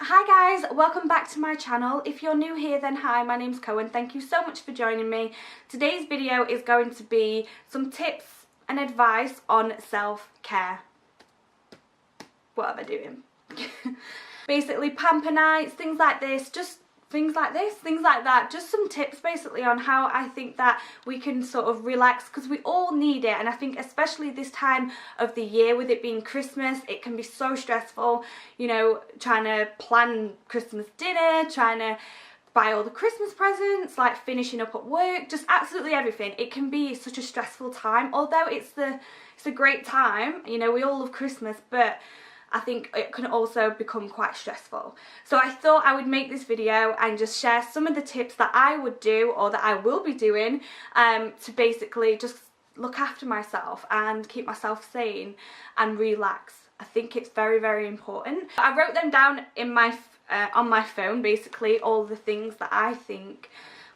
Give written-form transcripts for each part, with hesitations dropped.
Hi guys, welcome back to my channel. If you're new here, then hi, my name's Cohan. Thank you so much for joining me. Today's video is going to be some tips and advice on self-care. What am I doing? Basically pamper nights, things like this, things like that, just some tips basically on how I think that we can sort of relax, because we all need it. And I think especially this time of the year, with it being Christmas, it can be so stressful, you know, trying to plan Christmas dinner, trying to buy all the Christmas presents, like finishing up at work, just absolutely everything. It can be such a stressful time, although it's a great time, you know, we all love Christmas, but I think it can also become quite stressful. So I thought I would make this video and just share some of the tips that I would do, or that I will be doing, to basically just look after myself and keep myself sane and relax. I think it's very, very important. I wrote them down in my on my phone, basically, all the things that I think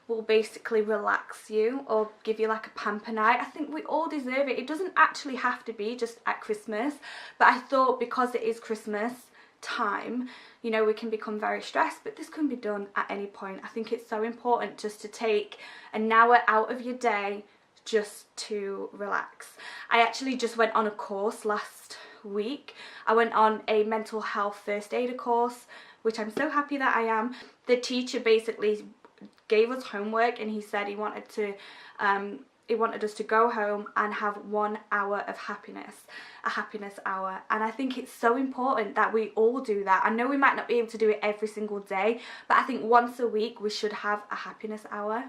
will basically relax you or give you like a pamper night. I think we all deserve it. It doesn't actually have to be just at Christmas, but I thought because it is Christmas time, you know, we can become very stressed, but this can be done at any point. I think it's so important just to take an hour out of your day just to relax. I actually just went on a course last week. I went on a mental health first aider course, which I'm so happy that I am. The teacher basically gave us homework, and he said he wanted us to go home and have 1 hour of happiness, a happiness hour. And I think it's so important that we all do that. I know we might not be able to do it every single day, but I think once a week we should have a happiness hour.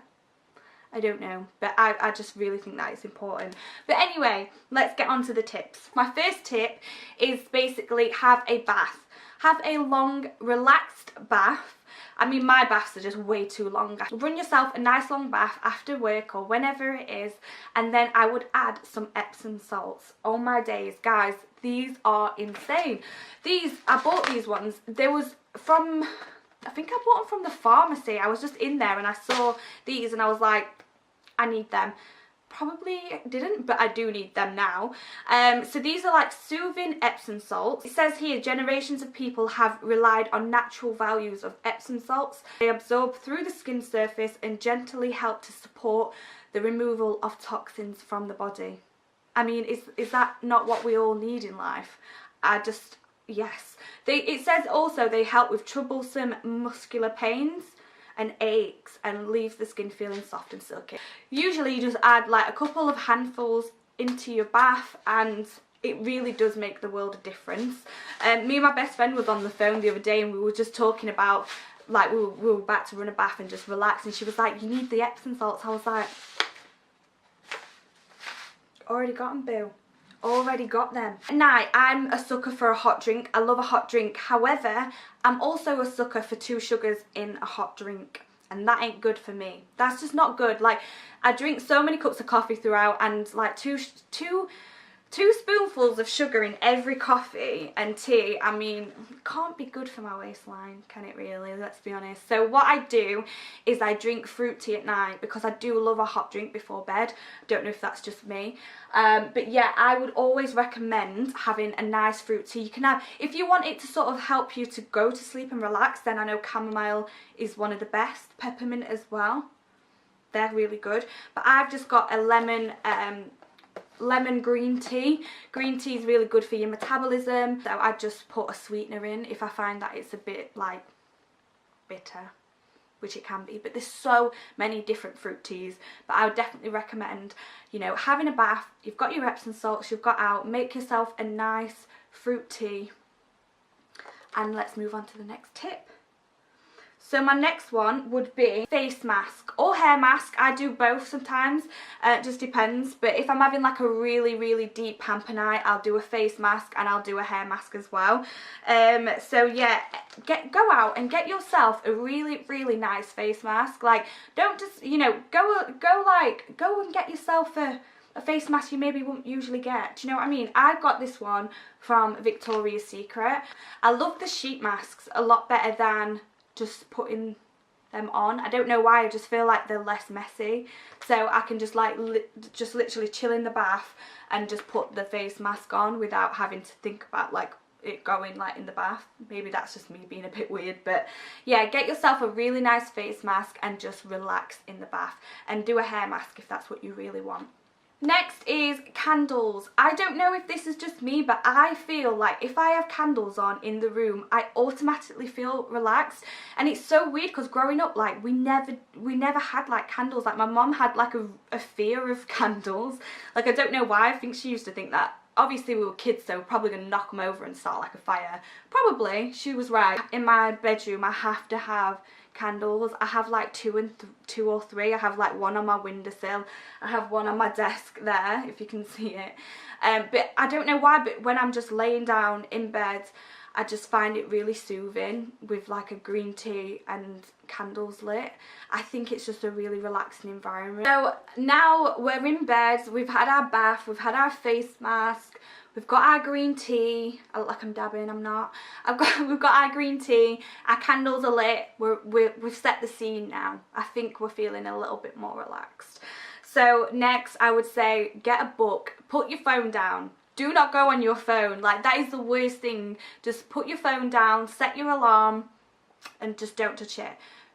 I don't know, but I just really think that it's important. But anyway, let's get on to the tips. My first tip is basically have a bath. Have a long, relaxed bath. I mean, my baths are just way too long. Run yourself a nice long bath after work or whenever it is, and then I would add some Epsom salts. Oh my days, guys, these are insane. I bought these ones. There was from, I think I bought them from the pharmacy. I was just in there and I saw these and I was like, I need them. Probably didn't, but I do need them now. So these are like soothing Epsom salts. It says here, generations of people have relied on natural values of Epsom salts. They absorb through the skin surface and gently help to support the removal of toxins from the body. I mean, is that not what we all need in life? Yes. It says also they help with troublesome muscular pains and aches and leaves the skin feeling soft and silky. Usually you just add like a couple of handfuls into your bath and it really does make the world of difference. Me and my best friend was on the phone the other day and we were just talking about, like, we were about to run a bath and just relax, and she was like, you need the Epsom salts. I was like, already got them, boo. Already got them. Now, I'm a sucker for a hot drink. I love a hot drink. However, I'm also a sucker for 2 sugars in a hot drink, and that ain't good for me. That's just not good. Like, I drink so many cups of coffee throughout, and like two spoonfuls of sugar in every coffee and tea, I mean, can't be good for my waistline, can it really? Let's be honest. So what I do is I drink fruit tea at night, because I do love a hot drink before bed. I don't know if that's just me. But yeah, I would always recommend having a nice fruit tea. You can have, if you want it to sort of help you to go to sleep and relax, then I know chamomile is one of the best. Peppermint as well. They're really good. But I've just got a lemon green tea. Green tea is really good for your metabolism, so I just put a sweetener in if I find that it's a bit like bitter, which it can be. But there's so many different fruit teas, but I would definitely recommend, you know, having a bath. You've got your Epsom salts, you've got out, make yourself a nice fruit tea. And let's move on to the next tip. So my next one would be face mask or hair mask. I do both sometimes, it just depends. But if I'm having like a really, really deep pamper night, I'll do a face mask and I'll do a hair mask as well. So yeah, go out and get yourself a really, really nice face mask. Like, don't just, you know, go and get yourself a face mask you maybe wouldn't usually get. Do you know what I mean? I got this one from Victoria's Secret. I love the sheet masks a lot better than just putting them on. I don't know why, I just feel like they're less messy, so I can just like just literally chill in the bath and just put the face mask on without having to think about like it going like in the bath. Maybe that's just me being a bit weird, but yeah, get yourself a really nice face mask and just relax in the bath, and do a hair mask if that's what you really want. Next is candles. I don't know if this is just me, but I feel like if I have candles on in the room, I automatically feel relaxed. And it's so weird because growing up, like we never had like candles. Like my mom had like a fear of candles. Like I don't know why. I think she used to think that obviously we were kids, so we're probably gonna knock them over and start like a fire. Probably, she was right. In my bedroom, I have to have candles. I have like two or three. I have like one on my windowsill. I have one on my desk there, if you can see it. But I don't know why, but when I'm just laying down in bed, I just find it really soothing with like a green tea and candles lit. I think it's just a really relaxing environment. So now we're in bed, we've had our bath, we've had our face mask, we've got our green tea. I look like I'm dabbing, I'm not. We've got our green tea, our candles are lit, we've set the scene now. I think we're feeling a little bit more relaxed. So next I would say get a book, put your phone down. Do not go on your phone. Like that is the worst thing. Just put your phone down, set your alarm, and just don't touch it.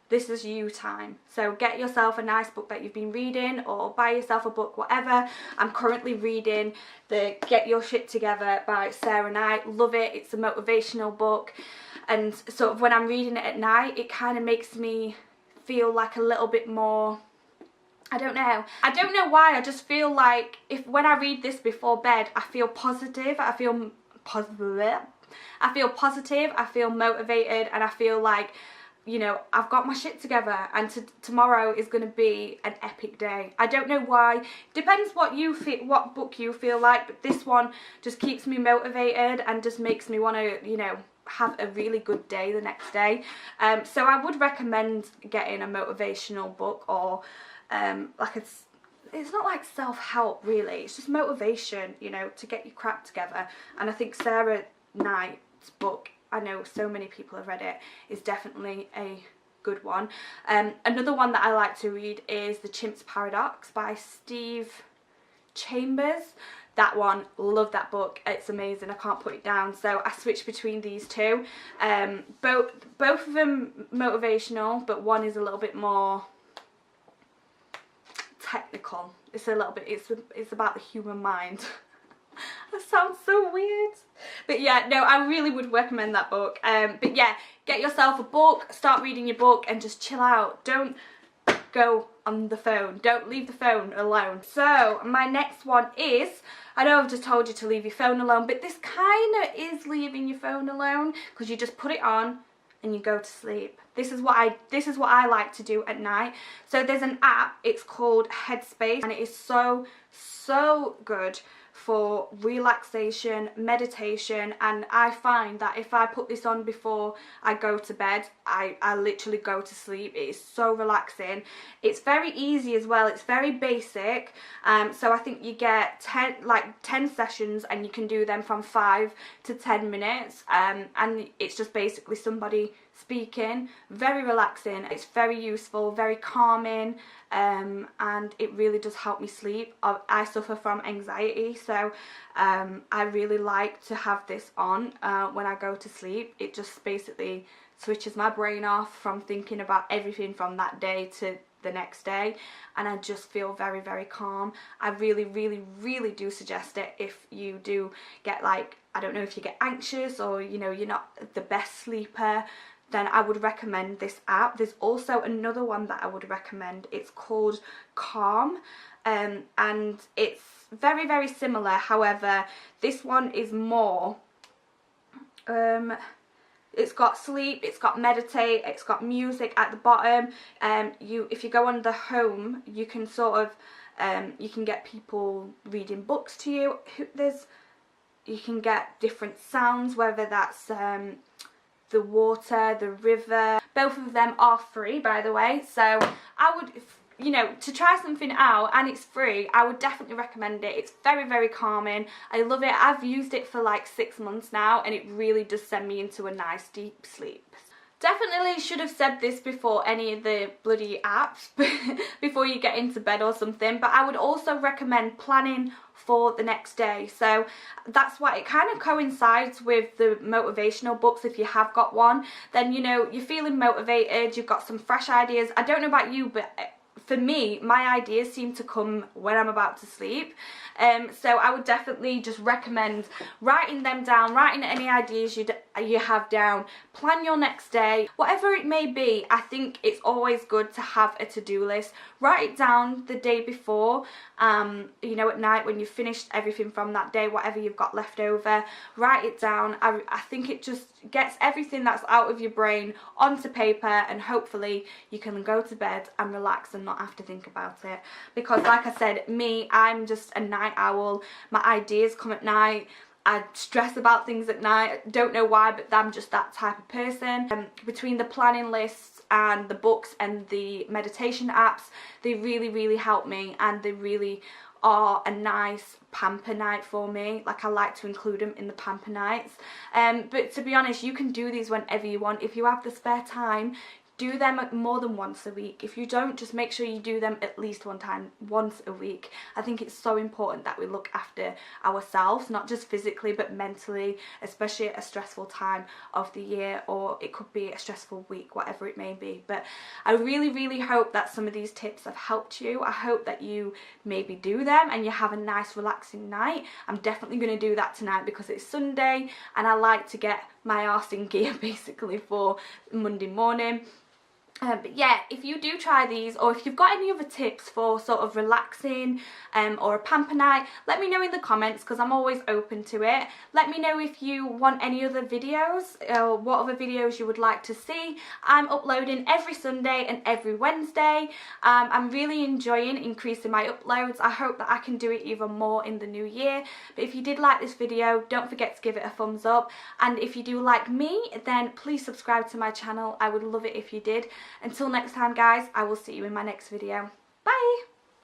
This is you time. So get yourself a nice book that you've been reading, or buy yourself a book, whatever. I'm currently reading the Get Your Shit Together by Sarah Knight. Love it. It's a motivational book, and sort of when I'm reading it at night, it kind of makes me feel like a little bit more, I don't know why. I just feel like when I read this before bed, I feel positive. I feel positive, I feel motivated, and I feel like, you know, I've got my shit together, and tomorrow is going to be an epic day. I don't know why. Depends what book you feel like, but this one just keeps me motivated and just makes me want to, you know, have a really good day the next day. So I would recommend getting a motivational book, or like it's not like self-help really, it's just motivation, you know, to get your crap together. And I think Sarah Knight's book, I know so many people have read it, is definitely a good one. Another one that I like to read is The Chimp's Paradox by Steve Chambers. That one, love that book, it's amazing, I can't put it down. So I switch between these two. Both of them motivational, but one is a little bit more technical. It's a little bit, it's about the human mind. That sounds so weird, but yeah, no, I really would recommend that book. But yeah, get yourself a book, start reading your book, and just chill out. Don't go on the phone, don't leave the phone alone. So my next one is, I know I've just told you to leave your phone alone, but this kind of is leaving your phone alone, because you just put it on and you go to sleep. This is what I like to do at night. So there's an app, it's called Headspace, and it is so good for relaxation, meditation, and I find that if I put this on before I go to bed, I literally go to sleep. It is so relaxing. It's very easy as well, it's very basic. So I think you get 10 sessions, and you can do them from 5 to 10 minutes, and it's just basically somebody speaking. Very relaxing, it's very useful, very calming, and it really does help me sleep. I suffer from anxiety, so I really like to have this on when I go to sleep. It just basically switches my brain off from thinking about everything from that day to the next day, and I just feel very calm. I really do suggest it if you do get, like, I don't know if you get anxious, or you know, you're not the best sleeper, then I would recommend this app. There's also another one that I would recommend. It's called Calm, and it's very similar. However, this one is more, it's got sleep, it's got meditate, it's got music at the bottom. If you go on the home, you can sort of, you can get people reading books to you. You can get different sounds, whether that's the water, the river. Both of them are free, by the way, so I would, you know, to try something out and it's free, I would definitely recommend it. It's very calming. I love it. I've used it for like 6 months now, and it really does send me into a nice deep sleep. Definitely should have said this before any of the bloody apps, before you get into bed or something, but I would also recommend planning for the next day. So that's why it kind of coincides with the motivational books. If you have got one, then you know you're feeling motivated, you've got some fresh ideas. I don't know about you, but for me, my ideas seem to come when I'm about to sleep. So I would definitely just recommend writing them down, writing any ideas you have down, plan your next day, whatever it may be. I think it's always good to have a to-do list. Write it down the day before, you know, at night when you've finished everything from that day, whatever you've got left over, write it down. I think it just gets everything that's out of your brain onto paper, and hopefully you can go to bed and relax and not have to think about it. Because like I said, I'm just a night owl. My ideas come at night. I stress about things at night. Don't know why, but I'm just that type of person. Between the planning lists and the books and the meditation apps, they really help me, and they really are a nice pamper night for me. Like, I like to include them in the pamper nights. But to be honest, you can do these whenever you want. If you have the spare time, do them more than once a week. If you don't, just make sure you do them at least once a week. I think it's so important that we look after ourselves, not just physically but mentally, especially at a stressful time of the year, or it could be a stressful week, whatever it may be. But I really hope that some of these tips have helped you. I hope that you maybe do them and you have a nice relaxing night. I'm definitely going to do that tonight because it's Sunday and I like to get my arse in gear basically for Monday morning. But yeah, if you do try these, or if you've got any other tips for sort of relaxing or a pamper night, let me know in the comments, because I'm always open to it. Let me know if you want any other videos, or what other videos you would like to see. I'm uploading every Sunday and every Wednesday. I'm really enjoying increasing my uploads. I hope that I can do it even more in the new year. But if you did like this video, don't forget to give it a thumbs up. And if you do like me, then please subscribe to my channel. I would love it if you did. Until next time guys, I will see you in my next video. Bye!